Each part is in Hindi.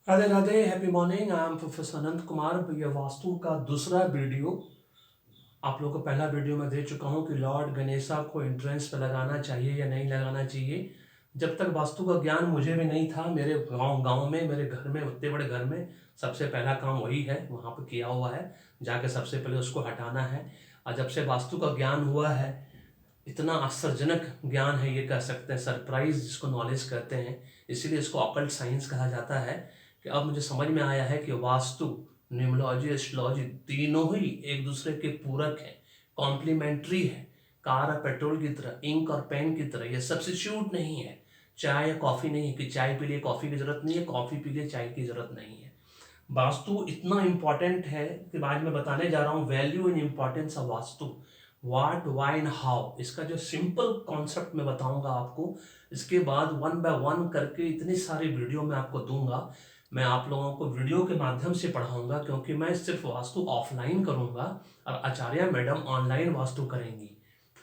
Radhe Radhe, happy morning. I am professor Anant Kumar. ये वास्तु का दूसरा वीडियो। आप लोगों को पहला वीडियो में दे चुका हूँ कि लॉर्ड गणेशा को एंट्रेंस पे लगाना चाहिए या नहीं लगाना चाहिए। जब तक वास्तु का ज्ञान मुझे भी नहीं था, मेरे गांव में, मेरे घर में, उतने बड़े घर में सबसे पहला काम वही है, वहाँ पे किया हुआ है। जाके सबसे पहले उसको हटाना है। और जब से वास्तु का ज्ञान हुआ है, इतना आश्चर्यजनक ज्ञान है, ये कह सकते हैं सरप्राइज जिसको नॉलेज कहते हैं, इसीलिए इसको ऑकल्ट साइंस कहा जाता है। कि अब मुझे समझ में आया है कि वास्तु, न्यूमरोलॉजी, एस्ट्रोलॉजी तीनों ही एक दूसरे के पूरक हैं, कॉम्प्लीमेंट्री है। कार और पेट्रोल की तरह, इंक और पेन की तरह, ये सब्स्टिट्यूट नहीं है। चाय या कॉफ़ी नहीं है कि चाय पी लिए कॉफ़ी की ज़रूरत नहीं है, कॉफ़ी पी लिए चाय की ज़रूरत नहीं है। वास्तु इतना इम्पॉर्टेंट है कि आज मैं बताने जा रहा हूँ value and importance of vastu. What, why and how, इसका जो सिंपल कॉन्सेप्ट मैं बताऊंगा आपको। इसके बाद वन बाय वन करके इतनी सारी वीडियो मैं आपको दूंगा। मैं आप लोगों को वीडियो के माध्यम से पढ़ाऊंगा, क्योंकि मैं सिर्फ वास्तु ऑफलाइन करूंगा और आचार्य मैडम ऑनलाइन वास्तु करेंगी,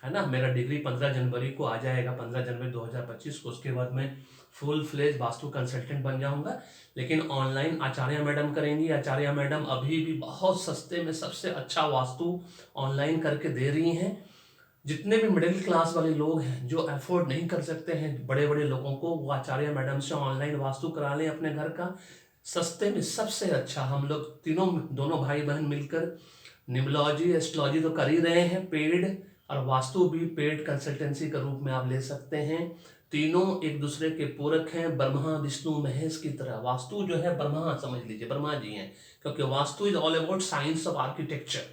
है ना। मेरा डिग्री 15 जनवरी को आ जाएगा, 15 जनवरी 2025 को। उसके बाद मैं फुल फ्लेज वास्तु कंसल्टेंट बन जाऊंगा। लेकिन ऑनलाइन आचार्य मैडम करेंगी। आचार्य मैडम अभी भी बहुत सस्ते में सबसे अच्छा वास्तु ऑनलाइन करके दे रही हैं। जितने भी मिडिल क्लास वाले लोग हैं जो अफोर्ड नहीं कर सकते हैं बड़े बड़े लोगों को, वो आचार्य मैडम से ऑनलाइन वास्तु करा लें अपने घर का, सस्ते में सबसे अच्छा। हम लोग तीनों, दोनों भाई बहन मिलकर न्यूमरोलॉजी, एस्ट्रोलॉजी तो कर ही रहे हैं पेड, और वास्तु भी पेड कंसल्टेंसी के रूप में आप ले सकते हैं। तीनों एक दूसरे के पूरक हैं, ब्रह्मा विष्णु महेश की तरह। वास्तु जो है ब्रह्मा, समझ लीजिए ब्रह्मा जी हैं, क्योंकि vastu is all about science of architecture.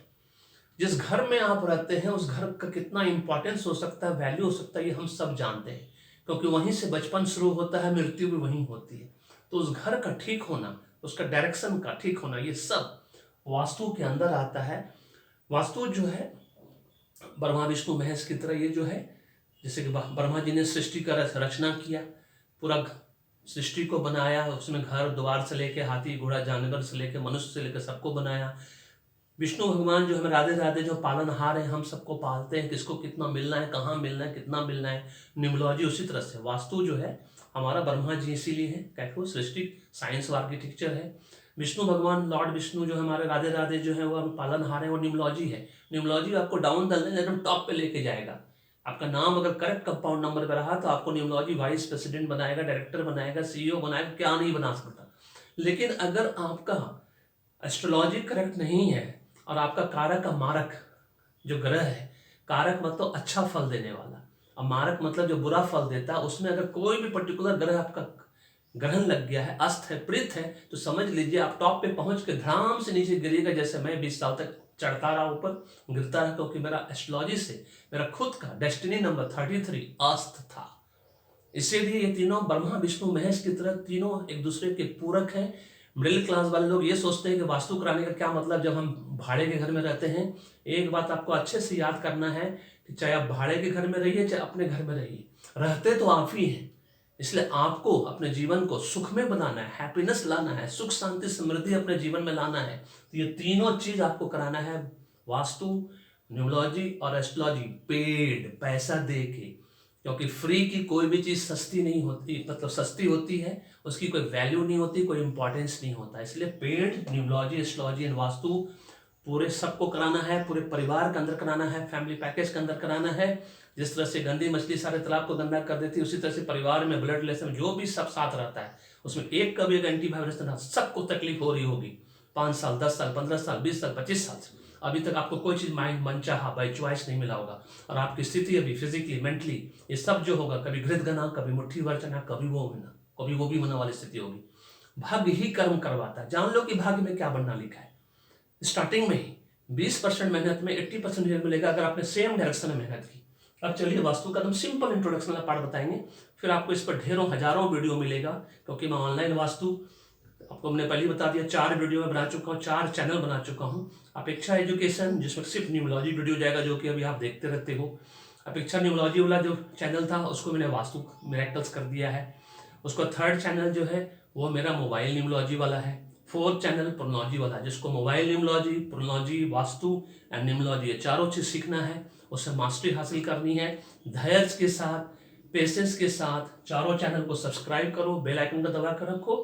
जिस घर में आप रहते हैं उस घर का कितना इंपॉर्टेंस हो सकता है, वैल्यू हो सकता है, ये हम सब जानते हैं, क्योंकि वहीं से बचपन शुरू होता है, मृत्यु भी वहीं होती है। तो उस घर का ठीक होना, उसका डायरेक्शन का ठीक होना, ये सब वास्तु के अंदर आता है। वास्तु जो है ब्रह्मा विष्णु महेश की तरह, ये जो है, जैसे कि ब्रह्मा जी ने सृष्टि का रचना किया, पूरा सृष्टि को बनाया, उसमें घर द्वार से लेके हाथी घोड़ा जानवर से लेके मनुष्य से लेकर सबको बनाया। विष्णु भगवान जो हमें राधे राधे जो पालनहार हैं, हम सबको पालते हैं, किसको कितना मिलना है, कहाँ मिलना है, कितना मिलना है। न्यूमरोलॉजी उसी तरह से, वास्तु जो है हमारा ब्रह्मा जी इसीलिए है, क्या सृष्टि साइंस ऑफ आर्किटेक्चर है। विष्णु भगवान, लॉर्ड विष्णु जो हमारे राधे राधे जो है वो हमें पालनहार है, वो न्यूमरोलॉजी है। न्यूमरोलॉजी आपको डाउन द लाइन एकदम टॉप पे लेके जाएगा। आपका नाम अगर करेक्ट कंपाउंड नंबर पर रहा तो आपको न्यूमरोलॉजी वाइस प्रेसिडेंट बनाएगा, डायरेक्टर बनाएगा, सीईओ बनाएगा, क्या नहीं बना सकता। लेकिन अगर आपका एस्ट्रोलॉजी करेक्ट नहीं है और आपका कारक का मारक जो ग्रह है, कारक मतलब अच्छा फल देने वाला, और मारक मतलब जो बुरा फल देता है, उसमें अगर कोई भी पर्टिकुलर ग्रह आपका ग्रहण लग गया है, अस्त है, प्रीत है, तो समझ लीजिए आप टॉप पे पहुंच के धड़ाम से नीचे गिरेगा। जैसे मैं 20 साल तक चढ़ता रहा ऊपर, गिरता रहा, क्योंकि मेरा एस्ट्रोलॉजी से मेरा खुद का डेस्टिनी नंबर 33 अस्त था। इसीलिए ये तीनों ब्रह्मा विष्णु महेश की तरह तीनों एक दूसरे के पूरक हैं। मिडिल क्लास वाले लोग ये सोचते हैं कि वास्तु कराने का क्या मतलब, जब हम भाड़े के घर में रहते हैं। एक बात आपको अच्छे से याद करना है कि चाहे आप भाड़े के घर में रहिए चाहे अपने घर में रहिए, रहते तो आप ही हैं। इसलिए आपको अपने जीवन को सुख में बनाना है, हैप्पीनेस लाना है, सुख शांति समृद्धि अपने जीवन में लाना है, तो ये तीनों चीज आपको कराना है। वास्तु, न्यूमरोलॉजी और एस्ट्रोलॉजी पेड, पैसा दे के, क्योंकि फ्री की कोई भी चीज़ सस्ती नहीं होती, मतलब सस्ती होती है, उसकी कोई वैल्यू नहीं होती, कोई इंपॉर्टेंस नहीं होता। इसलिए paid, numerology, astrology and vastu पूरे सबको कराना है, पूरे परिवार के अंदर कराना है, फैमिली पैकेज के अंदर कराना है। जिस तरह से गंदी मछली सारे तालाब को गंदा कर देती है, उसी तरह से परिवार में ब्लड रिलेशन जो भी सब साथ रहता है, उसमें एक का भी एक एंटीवायरस ना, सबको तकलीफ हो रही होगी। 5 साल, 10 साल, 15 साल, 20 साल, 25 साल से अभी तक आपको कोई चीज़ माइंड मनचाहा बाई चॉइस नहीं मिला होगा। और आपकी स्थिति अभी फिजिकली, मेंटली, ये सब जो होगा, कभी घृतगना, कभी मुट्ठी वर्चना, कभी वो होना, कभी वो भी होने वाली स्थिति होगी। भाग्य ही कर्म करवाता है। जान लो कि भाग्य में क्या बनना लिखा है। स्टार्टिंग में ही 20% मेहनत में 80% रिजल्ट मिलेगा, अगर आपने सेम डायरेक्शन में मेहनत की। अब चलिए वास्तु का एकदम सिंपल इंट्रोडक्शन का पार्ट बताएंगे, फिर आपको इस पर ढेरों हजारों वीडियो मिलेगा, क्योंकि मैं ऑनलाइन वास्तु आपको हमने पहले बता दिया, 4 वीडियो में बना चुका हूँ, 4 चैनल बना चुका हूँ। अपेक्षा एजुकेशन, जिसमें सिर्फ न्यूमरोलॉजी वीडियो जाएगा, जो कि अभी आप देखते रहते हो। अपेक्षा न्यूमरोलॉजी वाला जो चैनल था उसको मैंने वास्तु मिरेकल्स कर दिया है। उसका 3rd चैनल जो है वो मेरा मोबाइल न्यूमरोलॉजी वाला है। 4th चैनल प्रोनोलॉजी वाला, जिसको मोबाइल न्यूमरोलॉजी, प्रोनोलॉजी, वास्तु एंड न्यूमरोलॉजी, ये चारों चीज़ सीखना है, उससे मास्टरी हासिल करनी है धैर्य के साथ, पेशेंस के साथ चारों चैनल को सब्सक्राइब करो, बेल आइकन का दबा कर रखो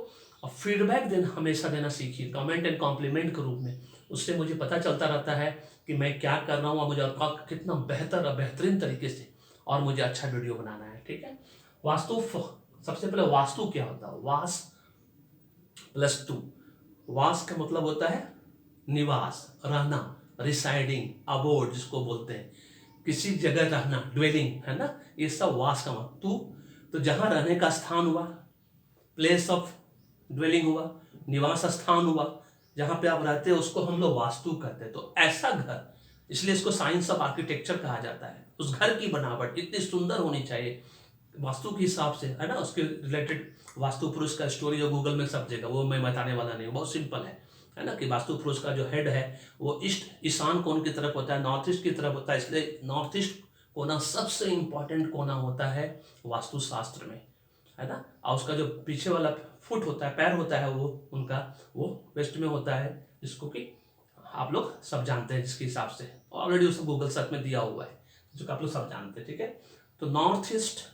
और फीडबैक देना हमेशा देना सीखिए, कमेंट एंड कॉम्प्लीमेंट के रूप में। उससे मुझे पता चलता रहता है कि मैं क्या कर रहा हूँ और मुझे कितना बेहतर और बेहतरीन तरीके से और मुझे अच्छा वीडियो बनाना है। ठीक है, सबसे पहले वास्तु क्या होता है? वास प्लस टू। वास का मतलब होता है निवास, रहना, रिसाइडिंग, अबोर्ड जिसको बोलते हैं, किसी जगह रहना, ड्वेलिंग, है ना, ये सब वास का मतलब। टू तो जहां रहने का स्थान हुआ, प्लेस ऑफ ड्वेलिंग हुआ, निवास स्थान हुआ, जहां पे आप रहते हैं उसको हम लोग वास्तु कहते हैं। तो ऐसा घर, इसलिए इसको साइंस ऑफ आर्किटेक्चर कहा जाता है। उस घर की बनावट इतनी सुंदर होनी चाहिए वास्तु के हिसाब से, है ना। उसके रिलेटेड वास्तु पुरुष का स्टोरी जो गूगल में सब जगह, वो मैं बताने वाला नहीं हूँ, बहुत सिंपल है ना, कि वास्तु पुरुष का जो हेड है वो ईशान कोण की तरफ होता है, नॉर्थ ईस्ट की तरफ होता है। इसलिए नॉर्थ ईस्ट कोना सबसे इंपॉर्टेंट कोना होता है वास्तु शास्त्र में, है ना। और उसका जो पीछे वाला फुट होता है, पैर होता है, वो वेस्ट में होता है, जिसको कि आप लोग सब जानते हैं, जिसके हिसाब से ऑलरेडी उसको गूगल सर्च में दिया हुआ है, जो आप लोग सब जानते हैं। ठीक है, तो नॉर्थ ईस्ट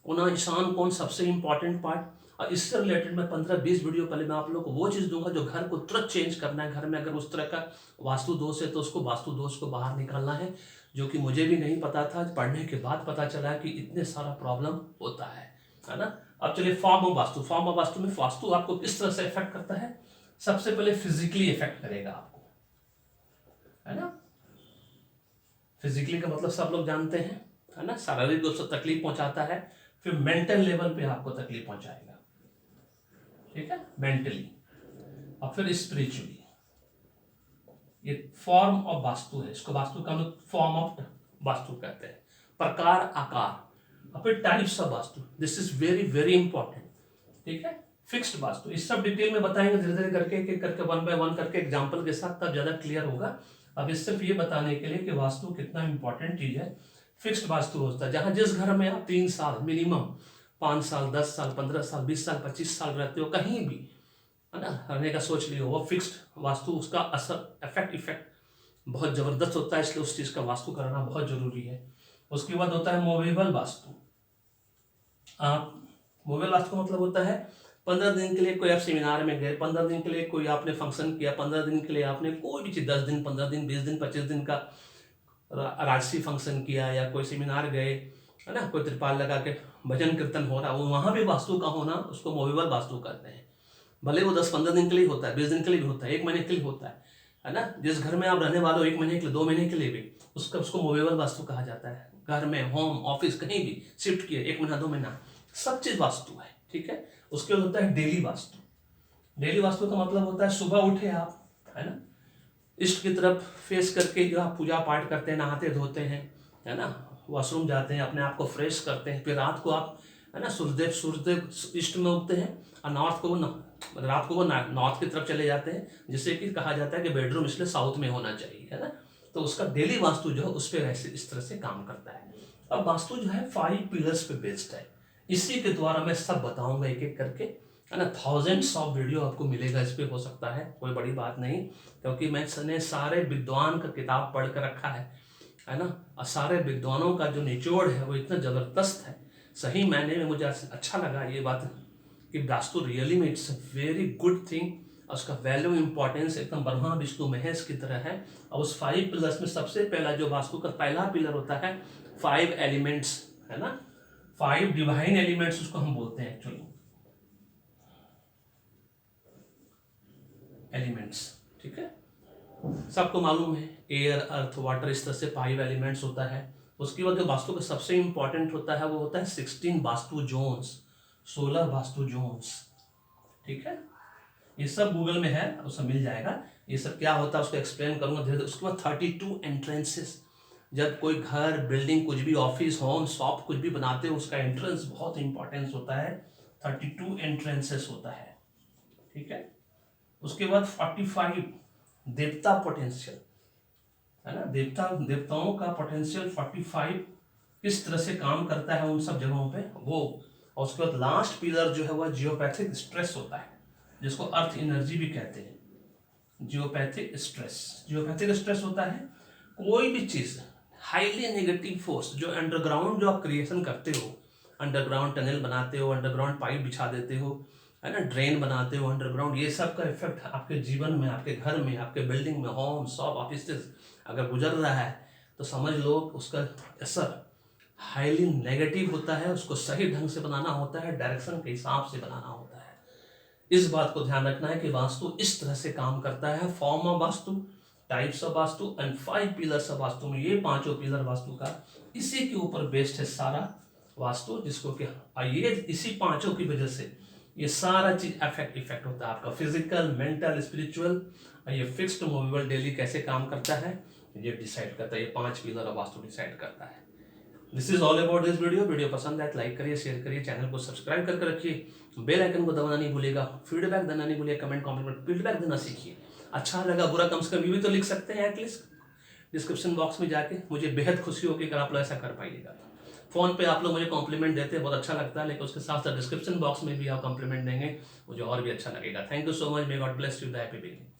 कोना, ईशान कोण सबसे इंपॉर्टेंट पार्ट। और इससे रिलेटेड मैं 15-20 वीडियो पहले मैं आप लोग को वो चीज़ दूंगा जो घर को तुरंत चेंज करना है। घर में अगर उस तरह का वास्तु दोष है तो उसको वास्तु दोष को बाहर निकालना है, जो कि मुझे भी नहीं पता था, पढ़ने के बाद पता चला कि इतने सारा प्रॉब्लम होता है ना। अब चलिए form of vastu. Form of vastu में वास्तु आपको किस तरह से इफेक्ट करता है? सबसे पहले फिजिकली इफेक्ट करेगा आपको, है ना। फिजिकली का मतलब सब लोग जानते हैं, है ना, शारीरिक रूप से तकलीफ पहुंचाता है, फिर मेंटल लेवल पे आपको तकलीफ पहुंचाएगा, ठीक है, मेंटली, और फिर स्पिरिचुअली। ये फॉर्म ऑफ वास्तु है, इसको वास्तु का हम फॉर्म ऑफ वास्तु कहते हैं, प्रकार, आकार। और फिर types of vastu, this is very very important. ठीक है, फिक्स्ड वास्तु, इस सब डिटेल में बताएंगे धीरे धीरे करके, एक एक करके, वन बाय वन करके, एग्जाम्पल के साथ, तब ज्यादा क्लियर होगा। अब इस सिर्फ ये बताने के लिए कि वास्तु कितना इंपॉर्टेंट चीज है। फिक्स्ड वास्तु होता है जहां जिस घर में आप 3 साल मिनिमम, 5 साल, 10 साल, 15 साल, 20 साल, 25 साल रहते हो, कहीं भी, है ना, रहने का सोच लियो, वो फिक्स्ड वास्तु, उसका असर इफेक्ट बहुत जबरदस्त होता है, इसलिए उस चीज का वास्तु कराना बहुत जरूरी है। उसके बाद होता है मूवेबल वास्तु। आप मूवेबल वास्तु का मतलब होता है 15 दिन के लिए कोई आप सेमिनार में गए, 15 दिन के लिए कोई आपने फंक्शन किया, 15 दिन के लिए आपने कोई भी चीज, 10 दिन, 15 दिन, 20 दिन, 25 दिन का राजसी फंक्शन किया, या कोई सेमिनार गए, है ना, कोई त्रिपाल लगा के भजन कीर्तन हो रहा, वो वहां भी वास्तु का होना, उसको मूवेबल वास्तु कहते हैं। भले वो 10-15 दिन के लिए होता है, 20 दिन के लिए भी होता है, 1 महीने के लिए होता है ना। जिस घर में आप रहने वाले हो 1 महीने के लिए, 2 महीने के लिए भी, उसको मूवेबल वास्तु कहा जाता है। घर में, होम, ऑफिस, कहीं भी शिफ्ट किए, 1 महीना, 2 महीना, सब चीज वास्तु है। ठीक है, उसके बाद होता है डेली वास्तु। डेली वास्तु का मतलब होता है सुबह उठे आप, है ना, इष्ट की तरफ फेस करके जो आप पूजा पाठ करते हैं, नहाते धोते हैं, है ना, वॉशरूम जाते हैं, अपने आप को फ्रेश करते हैं, फिर रात को आप, है ना, सूर्यदेव ईस्ट में उगते हैं, और रात को वो नॉर्थ की तरफ चले जाते हैं, जिससे कि कहा जाता है कि बेडरूम इसलिए साउथ में होना चाहिए, है ना। तो उसका डेली वास्तु जो है उस पर ऐसे इस तरह से काम करता है। अब वास्तु जो है 5 पिलर्स पे बेस्ड है, इसी के द्वारा मैं सब बताऊंगा एक एक करके, है ना। थाउजेंड्स ऑफ वीडियो आपको मिलेगा इस पे, हो सकता है, कोई बड़ी बात नहीं, क्योंकि मैंने सारे विद्वान का किताब पढ़ कर रखा है ना। और सारे विद्वानों का जो निचोड़ है वो इतना जबरदस्त है, सही मायने में मुझे अच्छा लगा ये बात कि वास्तु रियली में it's a very good thing, और उसका वैल्यू इंपॉर्टेंस एकदम ब्रह्मा विष्णु महेश की तरह है। और उस 5 पिलर्स में सबसे पहला जो वास्तु का पहला पिलर होता है 5 एलिमेंट्स, है ना, 5 डिवाइन एलिमेंट्स उसको हम बोलते हैं एक्चुअली, एलिमेंट्स। ठीक है, सबको मालूम है एयर, अर्थ, वाटर, इस तरह से 5 एलिमेंट्स होता है। उसके बाद जो वास्तु का सबसे इंपॉर्टेंट होता है वो होता है 16 वास्तु जोन्स, 16 वास्तु जोन्स। ठीक है, ये सब गूगल में है, उससे मिल जाएगा, ये सब क्या होता है उसको एक्सप्लेन करूंगा धीरे धीरे। उसके बाद 32 एंट्रेंसेस, जब कोई घर, बिल्डिंग, कुछ भी ऑफिस, होम, शॉप कुछ भी बनाते हो, उसका एंट्रेंस बहुत इंपॉर्टेंस होता है, 32 एंट्रेंसेस होता है। ठीक है, उसके बाद 45 देवता पोटेंशियल, है ना, देवताओं का पोटेंशियल 45 किस तरह से काम करता है उन सब जगहों पे वो। और उसके बाद लास्ट पिलर जो है वह जियोपैथिक स्ट्रेस होता है, जिसको अर्थ एनर्जी भी कहते हैं। जियोपैथिक स्ट्रेस होता है कोई भी चीज, हाईली नेगेटिव फोर्स जो अंडरग्राउंड जो आप क्रिएशन करते हो, अंडरग्राउंड टनल बनाते हो, अंडरग्राउंड पाइप बिछा देते हो, है ना, ड्रेन बनाते हो अंडरग्राउंड, ये सब का इफेक्ट आपके जीवन में, आपके घर में, आपके बिल्डिंग में, होम, शॉप, ऑफिस अगर गुजर रहा है तो समझ लो उसका असर हाईली नेगेटिव होता है। उसको सही ढंग से बनाना होता है, डायरेक्शन के हिसाब से बनाना होता है। इस बात को ध्यान रखना है कि वास्तु इस तरह से काम करता है। Form of vastu, types of vastu and 5 pillars of vastu में, ये पांचों पिलर वास्तु का, इसी के ऊपर बेस्ड है सारा वास्तु, जिसको कि ये इसी पांचों की वजह से ये सारा चीज इफेक्ट होता है आपका फिजिकल, मेंटल, स्पिरिचुअल। ये फिक्स्ड मूवेबल डेली कैसे काम करता है ये डिसाइड करता है, ये 5 पिलर ऑफ वास्तु डिसाइड करता है। This is all about this video पसंद आए तो लाइक करिए, शेयर करिए, चैनल को सब्सक्राइब करके रखिए, बेल आइकन को दबाना नहीं भूलिएगा, फीडबैक देना नहीं भूलिएगा, कमेंट कॉम्प्लीमेंट फीडबैक देना सीखिए। अच्छा लगा बुरा कम से कम ये भी तो लिख सकते हैं एटलीस्ट डिस्क्रिप्शन बॉक्स में जाके। मुझे बेहद खुशी होगी अगर आप लोग ऐसा कर पाइएगा। फोन पे आप लोग मुझे कॉम्प्लीमेंट देते हैं, बहुत अच्छा लगता है, लेकिन उसके साथ साथ डिस्क्रिप्शन बॉक्स में भी आप कॉम्प्लीमेंट देंगे, मुझे और भी अच्छा लगेगा। Thank you so much, may God bless you, the happy beginning.